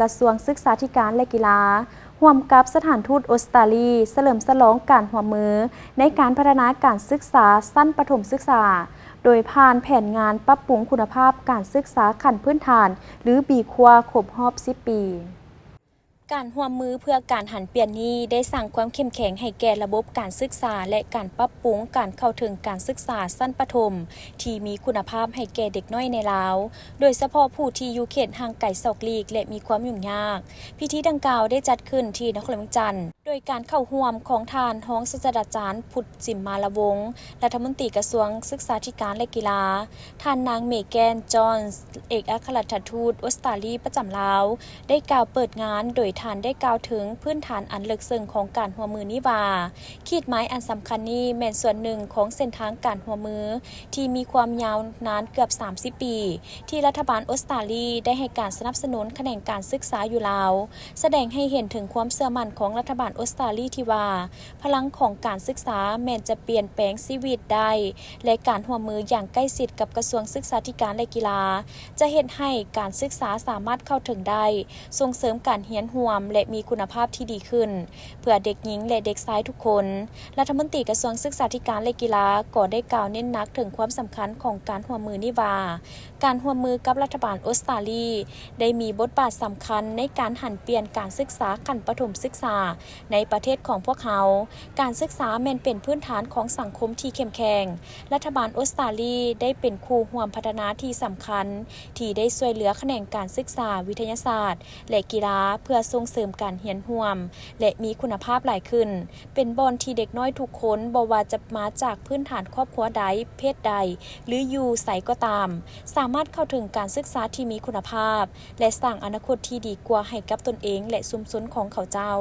กระทรวงศึกษาธิการและกีฬาร่วมกับสถานทูตออสเตรเลียเฉลิมฉลองการร่วมมือในการพัฒนาการศึกษาชั้นประถมศึกษาโดยผ่านแผนงานปรับปรุงคุณภาพการศึกษาขั้นพื้นฐานหรือบีควาครบรอบ10 ปีการร่วมมือเพื่อการหันเปลี่ยนนี้ได้สร้างความเข้มแข็งให้แก่ระบบการศึกษาและการปรับปรุงการเข้าถึงการศึกษาชั้นประถมที่มีคุณภาพให้แก่เด็กน้อยในลาวโดยเฉพาะผู้ที่อยู่เขตห่างไกลศอกลีกและมีความยุ่งยากพิธีดังกล่าวได้จัดขึ้นที่นครเวียงจันทน์โดยการเข้าร่วมของทานรองศาสตราจารย์พุทธจิมมาลวงศ์รัฐมนตรีกระทรวงศึกษาธิการและกีฬาท่านนางเมแกนจอนส์เอกอัครราชทูตออสเตรเลียประจำลาวได้กล่าวเปิดงานโดยท่านได้กล่าวถึงพื้นฐานอันลึกซึ้งของการร่วมมือนี้ว่าขีดหมายอันสำคัญนี้แม่นส่วนหนึ่งของเส้นทางการร่วมมือที่มีความยาวนานเกือบ30 ปีที่รัฐบาลออสเตรเลียได้ให้การสนับสนุนแขนงการศึกษาอยู่ลาวแสดงให้เห็นถึงความเชื่อมั่นของรัฐบาลออสเตรเลียที่ว่าพลังของการศึกษาแม้นจะเปลี่ยนแปลงชีวิตได้และการร่วมมืออย่างใกล้ชิดกับกระทรวงศึกษาธิการและกีฬาจะเฮ็ดให้การศึกษาสามารถเข้าถึงได้ส่งเสริมการเรียนร่วมและมีคุณภาพที่ดีขึ้นเพื่อเด็กหญิงและเด็กชายทุกคนรัฐมนตรีกระทรวงศึกษาธิการและกีฬาก็ได้กล่าวเน้นหนักถึงความสำคัญของการร่วมมือนี้ว่าการร่วมมือกับรัฐบาลออสเตรเลียได้มีบทบาทสำคัญในการหันเปลี่ยนการศึกษาขั้นประถมศึกษาในประเทศของพวกเขาการศึกษาแม้นเป็นพื้นฐานของสังคมที่เข้มแข็งรัฐบาลออสเตรเลียได้เป็นคู่ร่วมพัฒนาที่สำคัญที่ได้ช่วยเหลือแขนงการศึกษาวิทยาศาสตร์และกีฬาเพื่อส่งเสริมการเรียนร่วมและมีคุณภาพหลายขึ้นเป็นบอนที่เด็กน้อยทุกคนบ่ว่าจะมาจากพื้นฐานครอบครัวใดเพศใดหรืออยู่ไสก็ตามสามารถเข้าถึงการศึกษาที่มีคุณภาพและสร้างอนาคตที่ดีกว่าให้กับตนเองและชุมชนของเขาเจ้า